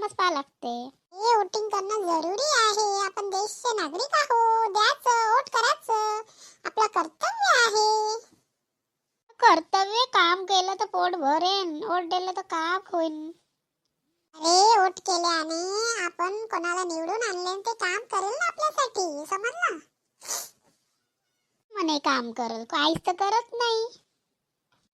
कामच पाहा लागते. हे वोटिंग करणं जरुरी आहे. आपण देशचे नागरिक आहोत. द्यायचं, वोट करायचं आपलं कर्तव्य आहे. कर्तव्य काम केलं तर पोट भरेन, वोट दिलं तर का होईन. अरे वोट केल्याने आपण कोणाला निवडून आणले ते काम करेल ना आपल्यासाठी, समजलं. म्हणे काम करल, काहीच तर करत नाही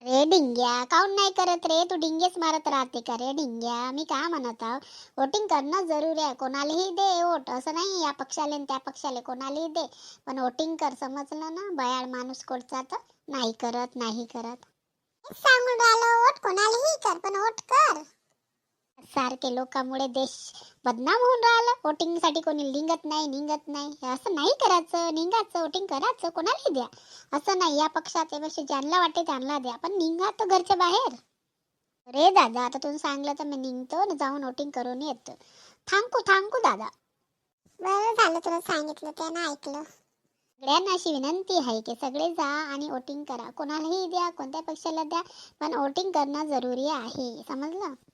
रे डिंग्या. काऊन नाही करत रे? तू डिंगेच मारत राहते का रे डिंग्या? मी काय म्हणत आहो, वोटिंग करणं जरुरी आहे. कोणालाही दे वोट, असं नाही या पक्षाले त्या पक्षाले, कोणालाही दे, पण वोटिंग कर, समजलं ना. बयाळ माणूस कोणचा तर नाही करत, नाही करत. सांगून राहिलो वोट कोणालाही कर, पण वोट कर. सारखे लोकांमुळे देश बदनाम होऊन राहिला. वोटिंग साठी कोणी निघत नाही. असं नाही करायचं. निघायचं, वोटिंग करायचं, कोणालाही द्या. असं नाही या पक्षात वर्षी ज्यांना वाटते त्यांना द्या, पण निघा तर घरच्या बाहेर. रे दादा, आता तुम्ही सांगलं तर मी निघतो न जाऊन वोटिंग करून येतो. थांबू दादा. बरं झालं तुला सांगितलं, त्यानं ऐकलं. सगळ्यांना अशी विनंती आहे की सगळे जा आणि वोटिंग करा. कोणालाही द्या, कोणत्या पक्षाला द्या, पण वोटिंग करणं जरुरी आहे, समजलं.